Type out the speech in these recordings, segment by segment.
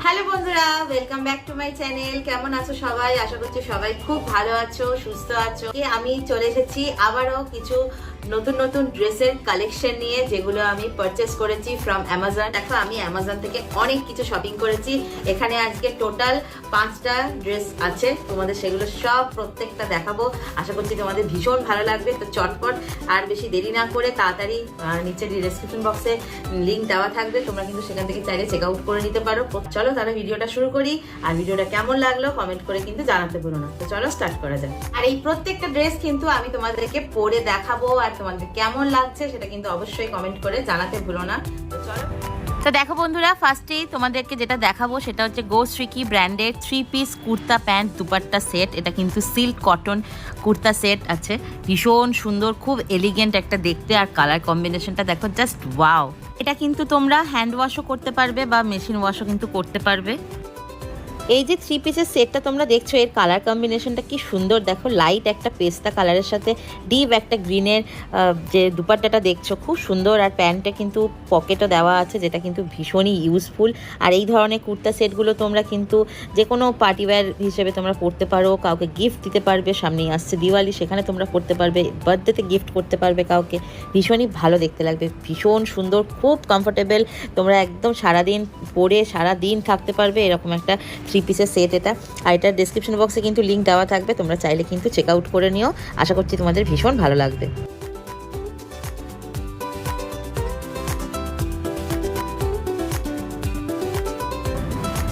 Hello বন্ধুরা, welcome back to my channel. কেমন আছো সবাই? আশা করছি সবাই খুব ভালো আছো, সুস্থ আছো। আমি চলে এসেছি আবারও কিছু নতুন নতুন ড্রেসের কালেকশন নিয়ে, যেগুলো আমি পারচেস করেছি ফ্রম অ্যামাজন। দেখো, আমি অ্যামাজন থেকে অনেক কিছু শপিং করেছি। এখানে আজকে টোটাল 5টা ড্রেস আছে, তোমাদের সেগুলো সব প্রত্যেকটা দেখাবো। আশা করছি তোমাদের ভীষণ ভালো লাগবে। তো চটপট আর বেশি দেরি না করে তাড়াতাড়ি নিচে ডেসক্রিপশন বক্সে লিঙ্ক দেওয়া থাকবে, তোমরা কিন্তু সেখান থেকে চাইলে চেক আউট করে নিতে পারো। চলো তাহলে ভিডিওটা শুরু করি। আর ভিডিওটা কেমন লাগলো কমেন্ট করে কিন্তু জানাতে ভুলো না। তো চলো স্টার্ট করা যাক। আর এই প্রত্যেকটা ড্রেস কিন্তু আমি তোমাদেরকে পরে দেখাবো, আর তোমাদের কেমন লাগছে সেটা কিন্তু অবশ্যই কমেন্ট করে জানাতে ভুলো না। তো চলো। তো দেখো বন্ধুরা, ফার্স্টেই তোমাদেরকে যেটা দেখাবো সেটা হচ্ছে গোশ্রীকি ব্র্যান্ডের 3 piece kurta pant dupatta set. এটা কিন্তু সিল্ক কটন কুর্তা সেট আছে, ভীষণ সুন্দর, খুব এলিগেন্ট একটা দেখতে। আর কালার কম্বিনেশনটা দেখো, জাস্ট ওয়াও। এটা কিন্তু তোমরা হ্যান্ড ওয়াশও করতে পারবে বা মেশিন ওয়াশও কিন্তু করতে পারবে। এই যে 3 পিসের সেটটা তোমরা দেখছো, এর কালার কম্বিনেশনটা কি সুন্দর দেখো। লাইট একটা পেস্তা কালারের সাথে ডিপ একটা গ্রিনের যে দুপাট্টাটা দেখছো, খুব সুন্দর। আর প্যান্টে কিন্তু পকেটও দেওয়া আছে, যেটা কিন্তু ভীষণই ইউজফুল। আর এই ধরনের কুর্তা সেটগুলো তোমরা কিন্তু যে কোনো পার্টিওয়্যার হিসেবে তোমরা পরতে পারো, কাউকে গিফট দিতে পারবে। সামনেই আসছে দিওয়ালি, সেখানে তোমরা পরতে পারবে, বার্থডেতে গিফট করতে পারবে কাউকে। ভীষণই ভালো দেখতে লাগবে, ভীষণ সুন্দর, খুব কমফোর্টেবল। তোমরা একদম সারাদিন পরে সারাদিন থাকতে পারবে, এরকম একটা 3 পিসের সেট এটা। আর এটার ডেসক্রিপশন বক্সে কিন্তু লিঙ্ক দেওয়া থাকবে, তোমরা চাইলে কিন্তু চেক আউট করে নিও। আশা করছি তোমাদের ভীষণ ভালো লাগবে।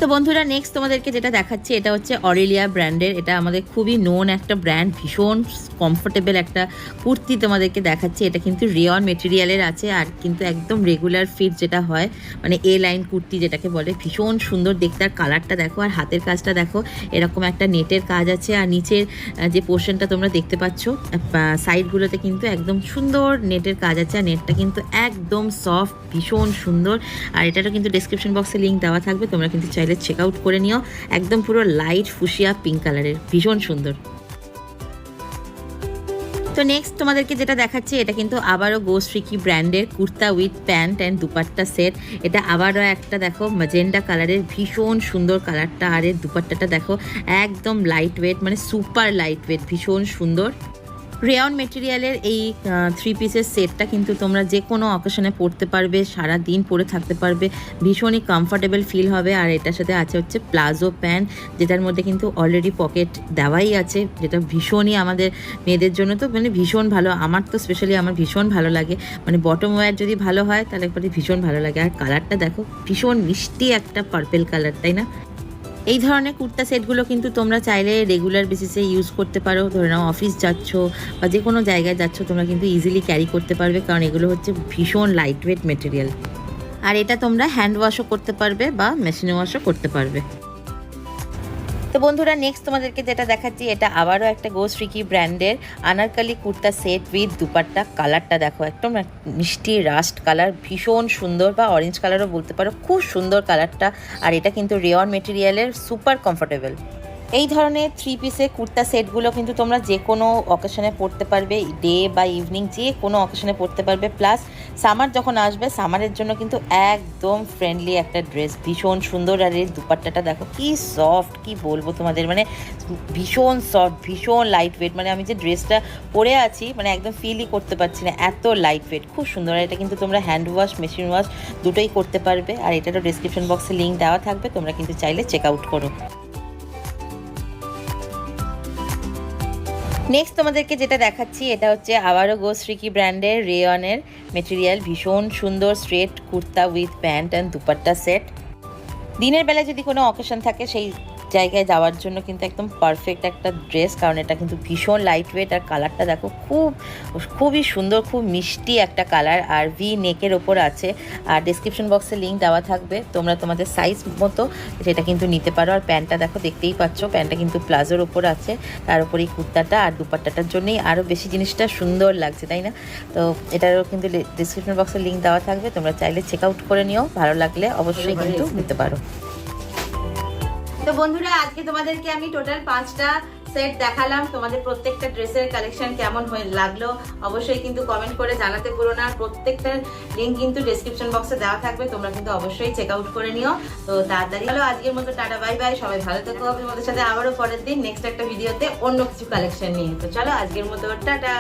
তো বন্ধুরা, নেক্সট তোমাদেরকে যেটা দেখাচ্ছি এটা হচ্ছে অরেলিয়া ব্র্যান্ডের। এটা আমাদের খুবই নোন একটা ব্র্যান্ড, ভীষণ কমফোর্টেবল একটা কুর্তি তোমাদেরকে দেখাচ্ছি। এটা কিন্তু রেয়ন মেটেরিয়ালের আছে, আর কিন্তু একদম রেগুলার ফিট যেটা হয়, মানে এ লাইন কুর্তি যেটাকে বলে। ভীষণ সুন্দর দেখতে, আর কালারটা দেখো, আর হাতের কাজটা দেখো, এরকম একটা নেটের কাজ আছে। আর নিচের যে পোর্শনটা তোমরা দেখতে পাচ্ছ, সাইডগুলোতে কিন্তু একদম সুন্দর নেটের কাজ আছে। আর নেটটা কিন্তু একদম সফট, ভীষণ সুন্দর। আর এটারও কিন্তু ডেসক্রিপশন বক্সে লিঙ্ক দেওয়া থাকবে, তোমরা কিন্তু চাইলে চেক আউট করে নিও। একদম পুরো লাইট ফুসিয়া পিঙ্ক কালারের, ভীষণ সুন্দর। তো নেক্সট তোমাদেরকে যেটা দেখাচ্ছি এটা কিন্তু আবারও গোশ্রীকি ব্র্যান্ডের kurta with pant and dupatta set. এটা আবারও একটা দেখো ম্যাজেন্ডা কালারের, ভীষণ সুন্দর কালারটা। আর এর দুপাট্টাটা দেখো, একদম লাইট ওয়েট, মানে সুপার লাইট ওয়েট, ভীষণ সুন্দর। রেয়ন মেটেরিয়ালের এই 3 পিসের সেটটা কিন্তু তোমরা যে কোনো অকেশনে পরতে পারবে, সারা দিন পরে থাকতে পারবে, ভীষণই কমফোর্টেবল ফিল হবে। আর এটার সাথে আছে হচ্ছে প্লাজো প্যান্ট, যেটার মধ্যে কিন্তু অলরেডি পকেট দেওয়াই আছে, যেটা ভীষণই আমাদের মেয়েদের জন্য তো মানে ভীষণ ভালো। আমার তো স্পেশালি আমার ভীষণ ভালো লাগে, মানে বটম ওয়্যার যদি ভালো হয় তাহলে একবারে ভীষণ ভালো লাগে। আর কালারটা দেখো, ভীষণ মিষ্টি একটা পার্পেল কালার, তাই না? এই ধরনের কুর্তা সেটগুলো কিন্তু তোমরা চাইলে রেগুলার বেসিসে ইউজ করতে পারো। ধরে নাও অফিস যাচ্ছ বা যে কোনো জায়গায় যাচ্ছ, তোমরা কিন্তু ইজিলি ক্যারি করতে পারবে, কারণ এগুলো হচ্ছে ভীষণ লাইট ওয়েট মেটেরিয়াল। আর এটা তোমরা হ্যান্ড ওয়াশও করতে পারবে বা মেশিনে ওয়াশও করতে পারবে। তো বন্ধুরা, নেক্সট তোমাদেরকে যেটা দেখাচ্ছি এটা আবারও একটা গোশ্রীকি ব্র্যান্ডের আনারকালি কুর্তা সেট উইথ দুপাট্টা। কালারটা দেখো, একদম মিষ্টি রাস্ট কালার, ভীষণ সুন্দর, বা অরেঞ্জ কালারও বলতে পারো, খুব সুন্দর কালারটা। আর এটা কিন্তু রেয়ন মেটেরিয়ালের, সুপার কমফোর্টেবল। এই ধরনের 3 পিসের কুর্তা সেটগুলো কিন্তু তোমরা যে কোনো অকেশনে পরতে পারবে, ডে বা ইভিনিং যে কোনো অকেশনে পরতে পারবে। প্লাস সামার যখন আসবে, সামারের জন্য কিন্তু একদম ফ্রেন্ডলি একটা ড্রেস, ভীষণ সুন্দর। আর এর দুপাট্টাটা দেখো কি সফট, কি বলবো তোমাদের, মানে ভীষণ সফট, ভীষণ লাইট ওয়েট। মানে আমি যে ড্রেসটা পরে আছি, মানে একদম ফিলই করতে পারছি না, এত লাইট ওয়েট, খুব সুন্দর। আর এটা কিন্তু তোমরা হ্যান্ড ওয়াশ, মেশিন ওয়াশ দুটোই করতে পারবে। আর এটারও ডেসক্রিপশন বক্সে লিঙ্ক দেওয়া থাকবে, তোমরা কিন্তু চাইলে চেক আউট করো। নেক্সট তোমাদেরকে যেটা দেখাচ্ছি এটা হচ্ছে আবারও গোশ্রীকি ব্র্যান্ডের রেয়নের মেটেরিয়াল, ভীষণ সুন্দর straight kurta with pant and dupatta set. দিনের বেলায় যদি কোনো অকেশন থাকে, সেই জায়গায় যাওয়ার জন্য কিন্তু একদম পারফেক্ট একটা ড্রেস, কারণ এটা কিন্তু ভীষণ লাইট ওয়েট। আর কালারটা দেখো, খুবই সুন্দর, খুব মিষ্টি একটা কালার। আর ভি নেকের ওপর আছে। আর ডেসক্রিপশন বক্সে লিঙ্ক দেওয়া থাকবে, তোমরা তোমাদের সাইজ মতো সেটা কিন্তু নিতে পারো। আর প্যান্টটা দেখো, দেখতেই পাচ্ছ, প্যান্টটা কিন্তু প্লাজোর ওপর আছে, তার উপর এই কুর্তাটা আর দুপাট্টাটার জন্যই আরও বেশি জিনিসটা সুন্দর লাগছে, তাই না? তো এটারও কিন্তু ডেসক্রিপশন বক্সে লিঙ্ক দেওয়া থাকবে, তোমরা চাইলে চেক আউট করে নিও, ভালো লাগলে অবশ্যই কিন্তু নিতে পারো। তো বন্ধুরা, আজকে তোমাদেরকে আমি টোটাল 5টা সেট দেখালাম, তোমাদের প্রত্যেকটা ড্রেসের কালেকশন কেমন লাগলো অবশ্যই কিন্তু কমেন্ট করে জানাতে ভুলো না। প্রত্যেকটার লিঙ্ক কিন্তু ডেসক্রিপশন বক্সে দেওয়া থাকবে, তোমরা কিন্তু অবশ্যই চেক আউট করে নিও। তো তাড়াতাড়ি হলো আজকের মতো টাটা বাই বাই, সবাই ভালো থেকো। তোমাদের সাথে আবারও পরের দিন নেক্সট একটা ভিডিওতে অন্য কিছু কালেকশন নিয়ে। তো চলো আজকের মতো টাটা।